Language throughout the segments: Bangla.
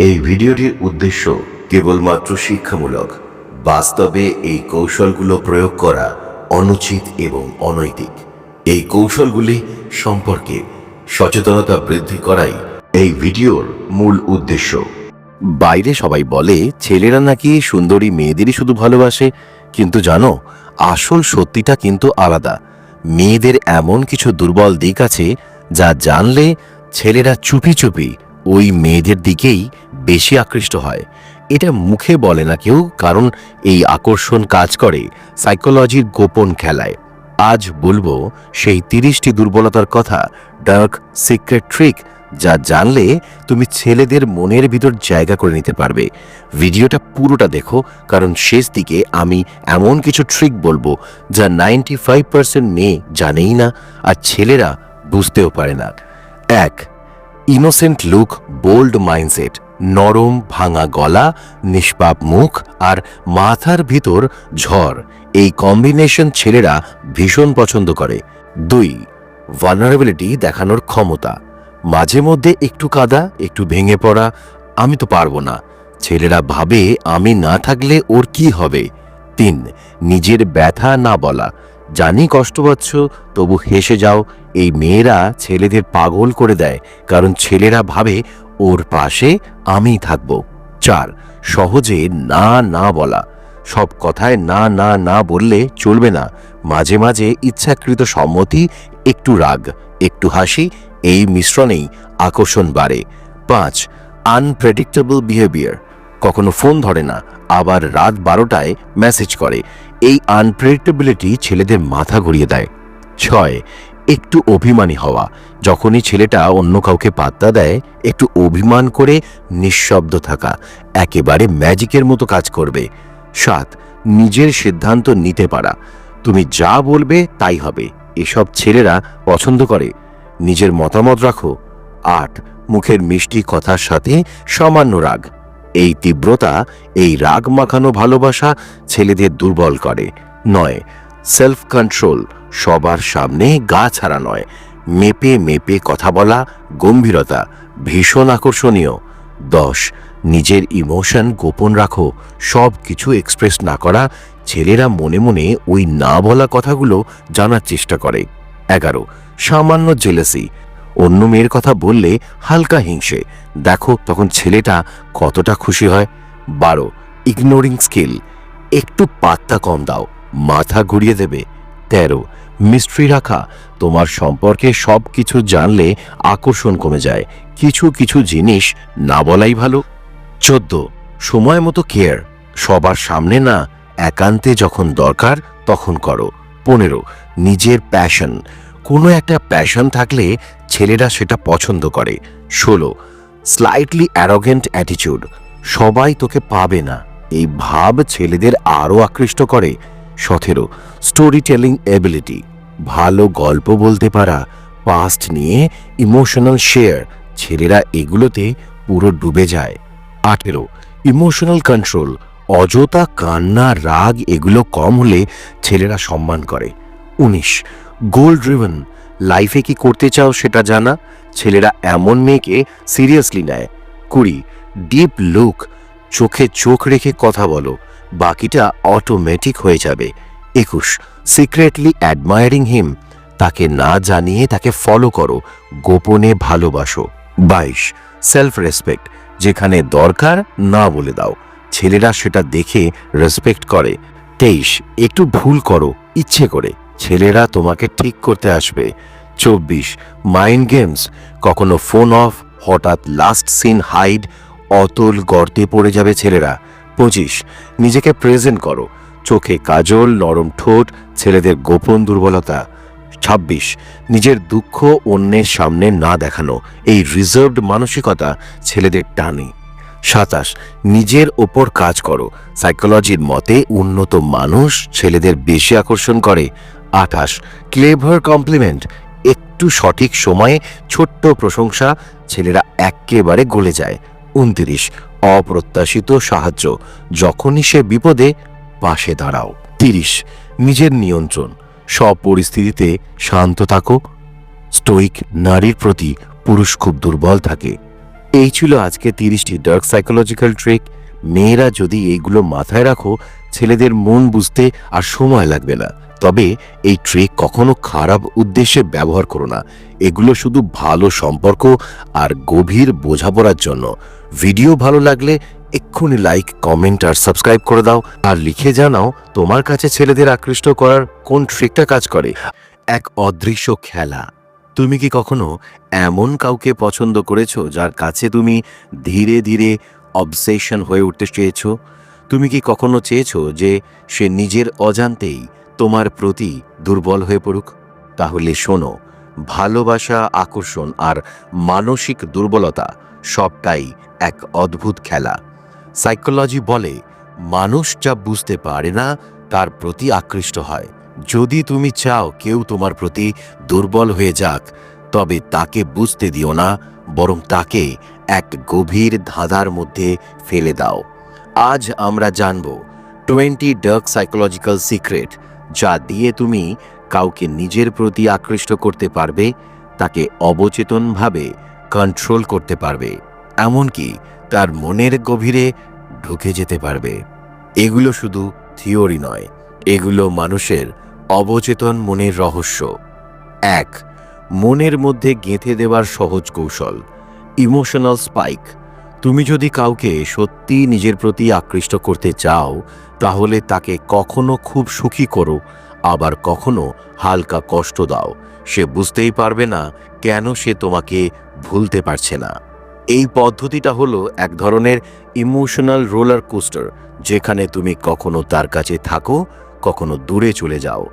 এই ভিডিওটির উদ্দেশ্য কেবলমাত্র শিক্ষামূলক। বাস্তবে এই কৌশলগুলো প্রয়োগ করা অনুচিত এবং অনৈতিক। এই কৌশলগুলি সম্পর্কে সচেতনতা বৃদ্ধি করাই এই ভিডিওর মূল উদ্দেশ্য। বাইরে সবাই বলে ছেলেরা নাকি সুন্দরী মেয়েদেরই শুধু ভালোবাসে, কিন্তু জানো আসল সত্যিটা কিন্তু আলাদা। মেয়েদের এমন কিছু দুর্বল দিক আছে যা জানলে ছেলেরা চুপি চুপি ওই মেয়েদের দিকেই বেশি আকৃষ্ট হয়। এটা মুখে বলে না কেউ, কারণ এই আকর্ষণ কাজ করে সাইকোলজির গোপন খেলায়। আজ বলবো সেই 30টি দুর্বলতার কথা, ডার্ক সিক্রেট ট্রিক, যা জানলে তুমি ছেলেদের মনের ভিতর জায়গা করে নিতে পারবে। ভিডিওটা পুরোটা দেখো, কারণ শেষ দিকে আমি এমন কিছু ট্রিক বলবো যা 95% মেয়ে জানেই না, আর ছেলেরা বুঝতেও পারে না। 1. Innocent look, bold mindset. নরম ভাঙা গলা, নিষ্পাপ মুখ আর মাথার ভিতর ঝড়, এই কম্বিনেশন ছেলেরা ভীষণ পছন্দ করে। 2. ভালনারেবিলিটি দেখানোর ক্ষমতা। মাঝে মধ্যে একটু কাদা, একটু ভেঙে পড়া, আমি তো পারবো না। ছেলেরা ভাবে আমি না থাকলে ওর কি হবে। 3. নিজের ব্যথা না বলা। জানি কষ্ট পাচ্ছ, তবু হেসে যাও। এই মেয়েরা ছেলেদের পাগল করে দেয়, কারণ ছেলেরা ভাবে ওর পাশে আমি থাকব। 4. সহজে না না বলা। সব কথায় না না না বললে চলবে না। মাঝে মাঝে ইচ্ছাকৃত সম্মতি, একটু রাগ, একটু হাসি, এই মিশ্রণেই আকর্ষণ বাড়ে। 5. Unpredictable behaviour. কখনো ফোন ধরে না, আবার রাত 12টায় মেসেজ করে। এই আনপ্রেডিক্টেবিলিটি ছেলেদের মাথা ঘুরিয়ে দেয়। 6. একটু অভিমানী হওয়া। যখনই ছেলেটা অন্য কাউকে পাত্তা দেয়, একটু অভিমান করে নিঃশব্দ থাকা একেবারে ম্যাজিকের মতো কাজ করবে। 7. নিজের সিদ্ধান্ত নিতে পারা। তুমি যা বলবে তাই হবে, এসব ছেলেরা পছন্দ করে। নিজের মতামত রাখো। 8. মুখের মিষ্টি কথার সাথে সামান্য রাগ। এই তীব্রতা, এই রাগ মাখানো ভালোবাসা ছেলেদের দুর্বল করে। 9. Self control. সবার সামনে গা ছাড়া নয়, মেপে মেপে কথা বলা, গম্ভীরতা ভীষণ আকর্ষণীয়। 10. নিজের ইমোশন গোপন রাখো, সব কিছু এক্সপ্রেস না করা। ছেলেরা মনে মনে ওই না বলা কথাগুলো জানার চেষ্টা করে। 11. সামান্য জেলাসি। অন্য মেয়ের কথা বললে হালকা হিংসে, দেখো তখন ছেলেটা কতটা খুশি হয়। 12. Ignoring skill. একটু পাত্তা কম দাও, মাথা ঘুরিয়ে দেবে। 13. মিস্ট্রি রাখা। তোমার সম্পর্কে সব কিছু জানলে আকর্ষণ কমে যায়, কিছু কিছু জিনিস না বলাই ভালো। 14. সময় মতো কেয়ার। সবার সামনে না, একান্তে যখন দরকার তখন করো। 15. নিজের প্যাশন। কোনো একটা প্যাশন থাকলে ছেলেরা সেটা পছন্দ করে। 16. Slightly arrogant attitude. সবাই তোকে পাবে না, এই ভাব ছেলেদের আরও আকৃষ্ট করে। 17. Story telling ability. ভালো গল্প বলতে পারা, পাস্ট নিয়ে ইমোশনাল শেয়ার, ছেলেরা এগুলোতে পুরো ডুবে যায়। 18. Emotional control. অযথা কান্না, রাগ এগুলো কম হলে ছেলেরা সম্মান করে। 19. গোল ড্রিভেন। লাইফে কি করতে চাও সেটা জানা, ছেলেরা এমন মেয়েকে সিরিয়াসলি নেয়। 20. Deep look. চোখে চোখ রেখে কথা বলো, বাকিটা অটোমেটিক হয়ে যাবে। 21. সিক্রেটলি অ্যাডমায়ারিং হিম। তাকে না জানিয়ে তাকে ফলো করো, গোপনে ভালোবাসো। 22. Self respect. যেখানে দরকার না বলে দাও, ছেলেরা সেটা দেখে রেসপেক্ট করে। 23. একটু ভুল করো ইচ্ছে করে, ছেলেরা তোমাকে ঠিক করতে আসবে। 24. Mind games. কখনো ফোন অফ, হঠাৎ লাস্ট সিন হাইড, অতল গর্তে পড়ে যাবে ছেলেরা। 25. নিজেকে প্রেজেন্ট করো। চোখে কাজল, নরম ঠোঁট, ছেলেদের গোপন দুর্বলতা। 26. নিজের দুঃখ অন্যের সামনে না দেখানো, এই রিজার্ভড মানসিকতা ছেলেদের টানে। 27. নিজের ওপর কাজ করো। সাইকোলজির মতে উন্নত মানুষ ছেলেদের বেশি আকর্ষণ করে। 28. Clever compliment. একটু সঠিক সময়ে ছোট্ট প্রশংসা, ছেলেরা একেবারে গলে যায়। 29. অপ্রত্যাশিত সাহায্য। যখনই সে বিপদে, পাশে দাঁড়াও। 30. নিজের নিয়ন্ত্রণ। সব পরিস্থিতিতে শান্ত থাকো। স্টোইক নারীর প্রতি পুরুষ খুব দুর্বল থাকে। এই ছিল আজকে 30টি ডার্ক সাইকোলজিক্যাল ট্রিক। মেয়েরা যদি এইগুলো মাথায় রাখো, ছেলেদের মন বুঝতে আর সময় লাগবে না। তবে এই ট্রিক কখনো খারাপ উদ্দেশ্যে ব্যবহার করো না। এগুলো শুধু ভালো সম্পর্ক আর গভীর বোঝাপড়ার জন্য। ভিডিও ভালো লাগলে এক্ষুনি লাইক, কমেন্ট আর সাবস্ক্রাইব করে দাও, আর লিখে জানাও তোমার কাছে ছেলেদের আকৃষ্ট করার কোন ট্রিকটা কাজ করে। এক অদৃশ্য খেলা। তুমি কি কখনো এমন কাউকে পছন্দ করেছো যার কাছে তুমি ধীরে ধীরে অবসেশন হয়ে উঠতে চেয়েছো? তুমি কি কখনো চেয়েছো যে সে নিজের অজান্তেই তোমার প্রতি দুর্বল হয়ে পড়ুক? তাহলে শোনো, ভালোবাসা, আকর্ষণ আর মানসিক দুর্বলতা সবটাই এক অদ্ভুত খেলা। সাইকোলজি বলে মানুষ যা বুঝতে পারে না তার প্রতি আকৃষ্ট হয়। যদি তুমি চাও কেউ তোমার প্রতি দুর্বল হয়ে যাক, তবে তাকে বুঝতে দিও না, বরং তাকে এক গভীর ধাঁধার মধ্যে ফেলে দাও। আজ আমরা জানব 20 ডার্ক সাইকোলজিক্যাল সিক্রেট, যা দিয়ে তুমি কাউকে নিজের প্রতি আকৃষ্ট করতে পারবে, তাকে অবচেতনভাবে কন্ট্রোল করতে পারবে, এমনকি তার মনের গভীরে ঢুকে যেতে পারবে। এগুলো শুধু থিওরি নয়, এগুলো মানুষের অবচেতন মনের রহস্য। 1. মনের মধ্যে গেঁথে দেওয়ার সহজ কৌশল, ইমোশনাল স্পাইক। তুমি যদি কাউকে সত্যি নিজের প্রতি আকৃষ্ট করতে চাও, তাহলে তাকে কখনো খুব সুখী করো, আবার কখনো হালকা কষ্ট দাও। সে বুঝতেই পারবে না কেন সে তোমাকে ভুলতে পারছে না। এই পদ্ধতিটা হলো এক ধরনের ইমোশনাল রোলার কোস্টার, যেখানে তুমি কখনো তার কাছে থাকো, কখনো দূরে চলে যাও।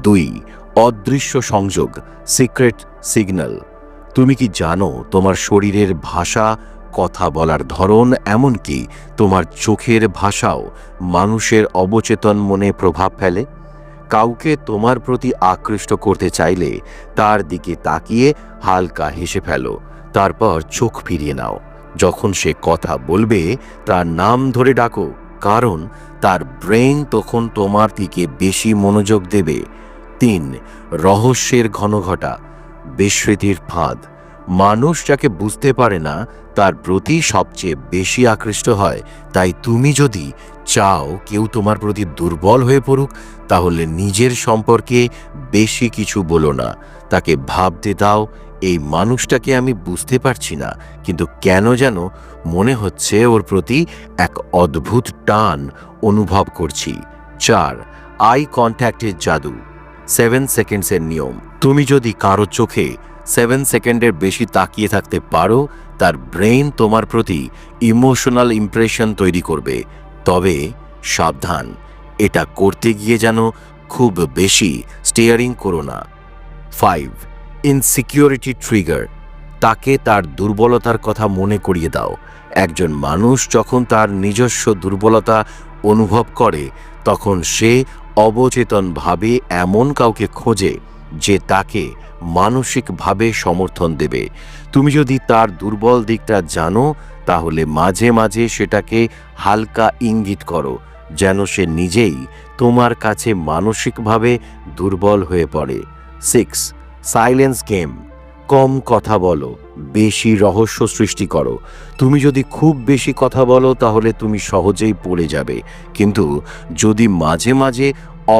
2. অদৃশ্য সংযোগ, সিক্রেট সিগন্যাল। তুমি কি জানো তোমার শরীরের ভাষা, কথা বলার ধরন, এমনকি তোমার চোখের ভাষাও মানুষের অবচেতন মনে প্রভাব ফেলে? কাউকে তোমার প্রতি আকৃষ্ট করতে চাইলে তার দিকে তাকিয়ে হালকা হেসে ফেলো, তারপর চোখ ফিরিয়ে নাও। যখন সে কথা বলবে তার নাম ধরে ডাকো, কারণ তার ব্রেন তখন তোমার দিকে বেশি মনোযোগ দেবে। 3. রহস্যের ঘনঘটা, বিস্মৃতির ফাঁদ। মানুষ যাকে বুঝতে পারে না তার প্রতি সবচেয়ে বেশি আকৃষ্ট হয়। তাই তুমি যদি চাও কেউ তোমার প্রতি দুর্বল হয়ে পড়ুক, তাহলে নিজের সম্পর্কে বেশি কিছু বলো না। তাকে ভাবতে দাও, এই মানুষটাকে আমি বুঝতে পারছি না, কিন্তু কেন যেন মনে হচ্ছে ওর প্রতি এক অদ্ভুত টান অনুভব করছি। 4. আই কন্ট্যাক্টের জাদু, 7 সেকেন্ডসের নিয়ম। তুমি যদি কারো চোখে 7 সেকেন্ডের বেশি তাকিয়ে থাকতে পারো, তার ব্রেন তোমার প্রতি ইমোশনাল ইমপ্রেশন তৈরি করবে। তবে সাবধান, এটা করতে গিয়ে যেন খুব বেশি স্টিয়ারিং করো না। 5. ইনসিকিউরিটি ট্রিগার, তাকে তার দুর্বলতার কথা মনে করিয়ে দাও। একজন মানুষ যখন তার নিজস্ব দুর্বলতা অনুভব করে, তখন সে অবচেতনভাবে এমন কাউকে খোঁজে যে তাকে মানসিকভাবে সমর্থন দেবে। তুমি যদি তার দুর্বল দিকটা জানো, তাহলে মাঝে মাঝে সেটাকে হালকা ইঙ্গিত করো, যেন সে নিজেই তোমার কাছে মানসিকভাবে দুর্বল হয়ে পড়ে। 6. সাইলেন্স গেম, কম কথা বলো, বেশি রহস্য সৃষ্টি করো। তুমি যদি খুব বেশি কথা বলো, তাহলে তুমি সহজেই পড়ে যাবে, কিন্তু যদি মাঝে মাঝে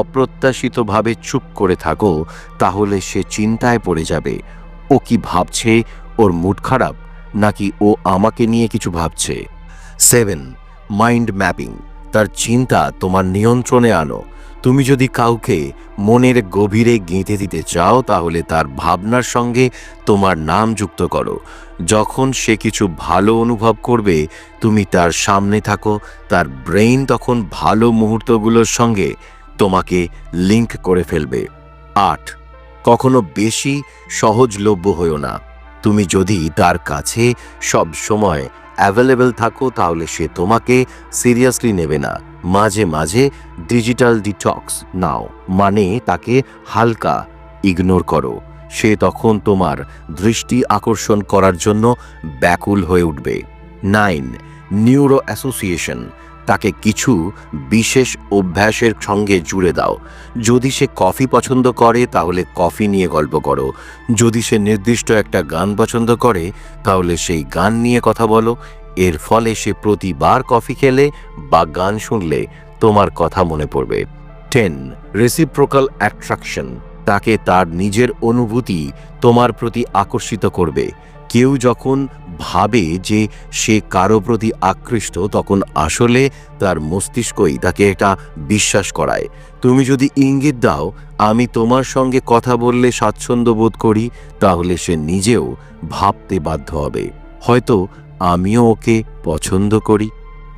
অপ্রত্যাশিতভাবে চুপ করে থাকো, তাহলে সে চিন্তায় পড়ে যাবে। ও কি ভাবছে? ওর মুড খারাপ, নাকি ও আমাকে নিয়ে কিছু ভাবছে? 7. মাইন্ড ম্যাপিং, তার চিন্তা তোমার নিয়ন্ত্রণে আনো। তুমি যদি কাউকে মনের গভীরে গেঁথে দিতে চাও, তাহলে তার ভাবনার সঙ্গে তোমার নাম যুক্ত করো। যখন সে কিছু ভালো অনুভব করবে, তুমি তার সামনে থাকো, তার ব্রেইন তখন ভালো মুহূর্তগুলোর সঙ্গে তোমাকে লিংক করে ফেলবে। 8. কখনো বেশি সহজলভ্য হইও না। তুমি যদি তার কাছে সব সময় অ্যাভেলেবল থাকো, তাহলে সে তোমাকে সিরিয়াসলি নেবে না। মাঝে মাঝে ডিজিটাল ডিটক্স নাও, মানে তাকে হালকা ইগনোর করো। সে তখন তোমার দৃষ্টি আকর্ষণ করার জন্য ব্যাকুল হয়ে উঠবে। 9. নিউরো অ্যাসোসিয়েশন, তাকে কিছু বিশেষ অভ্যাসের সঙ্গে জুড়ে দাও। যদি সে কফি পছন্দ করে তাহলে কফি নিয়ে গল্প করো। যদি সে নির্দিষ্ট একটা গান পছন্দ করে তাহলে সেই গান নিয়ে কথা বলো। এর ফলে সে প্রতিবার কফি খেলে বা গান শুনলে তোমার কথা মনে পড়বে। 10. Reciprocal attraction. তাকে তার নিজের অনুভূতি তোমার প্রতি আকর্ষিত করবে। কেউ যখন ভাবে যে সে কারো প্রতি আকৃষ্ট তখন আসলে তার মস্তিষ্কই তাকে এটা বিশ্বাস করায়। তুমি যদি ইঙ্গিত দাও আমি তোমার সঙ্গে কথা বললে স্বাচ্ছন্দ্য বোধ করি, তাহলে সে নিজেও ভাবতে বাধ্য হবে হয়তো আমিও ওকে পছন্দ করি।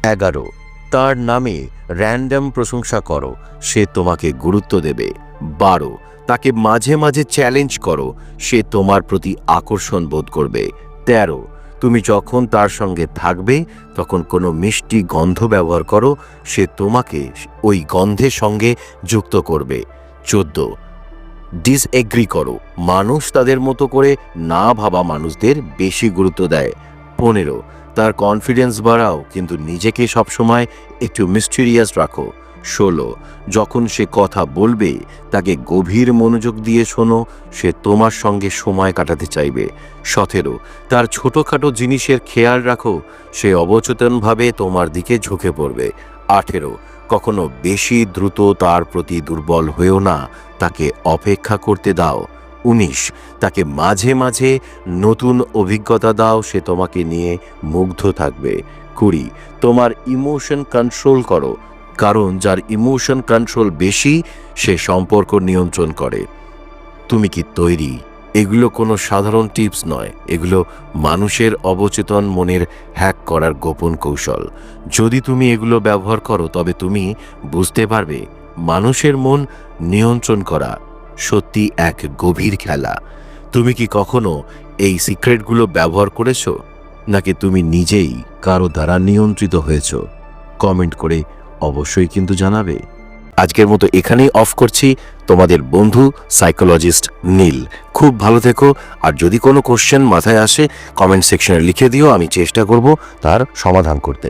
11. তার নামে র্যান্ডম প্রশংসা করো, সে তোমাকে গুরুত্ব দেবে। 12. তাকে মাঝে মাঝে চ্যালেঞ্জ করো, সে তোমার প্রতি আকর্ষণ বোধ করবে। 13. তুমি যখন তার সঙ্গে থাকবে তখন কোনো মিষ্টি গন্ধ ব্যবহার করো, সে তোমাকে ওই গন্ধের সঙ্গে যুক্ত করবে। 14. ডিসএগ্রি করো, মানুষ তাদের মতো করে না ভাবা মানুষদের বেশি গুরুত্ব দেয়। 15. তার কনফিডেন্স বাড়াও কিন্তু নিজেকে সবসময় একটু মিস্টিরিয়াস রাখো। 16. যখন সে কথা বলবে তাকে গভীর মনোযোগ দিয়ে শোনো, সে তোমার সঙ্গে সময় কাটাতে চাইবে। 17. তার ছোটোখাটো জিনিসের খেয়াল রাখো, সে অবচেতনভাবে তোমার দিকে ঝুঁকে পড়বে। 18. কখনো বেশি দ্রুত তার প্রতি দুর্বল হয়েও না, তাকে অপেক্ষা করতে দাও। 19. তাকে মাঝে মাঝে নতুন অভিজ্ঞতা দাও, সে তোমাকে নিয়ে মুগ্ধ থাকবে। 20. তোমার ইমোশন কন্ট্রোল করো, কারণ যার ইমোশন কন্ট্রোল বেশি সে সম্পর্ক নিয়ন্ত্রণ করে। তুমি কি তৈরি? এগুলো কোনো সাধারণ টিপস নয়, এগুলো মানুষের অবচেতন মনের হ্যাক করার গোপন কৌশল। যদি তুমি এগুলো ব্যবহার করো তবে তুমি বুঝতে পারবে মানুষের মন নিয়ন্ত্রণ করা সত্যি এক গভীর খেলা। তুমি কি কখনো এই সিক্রেটগুলো ব্যবহার করেছো, নাকি তুমি নিজেই কারো দ্বারা নিয়ন্ত্রিত হয়েছো? কমেন্ট করে অবশ্যই কিন্তু জানাবে। আজকের মতো এখানেই অফ করছি। তোমাদের বন্ধু সাইকোলজিস্ট নীল। খুব ভালো থেকো। আর যদি কোনো কোশ্চেন মাথায় আসে কমেন্ট সেকশনে লিখে দিও, আমি চেষ্টা করব তার সমাধান করতে।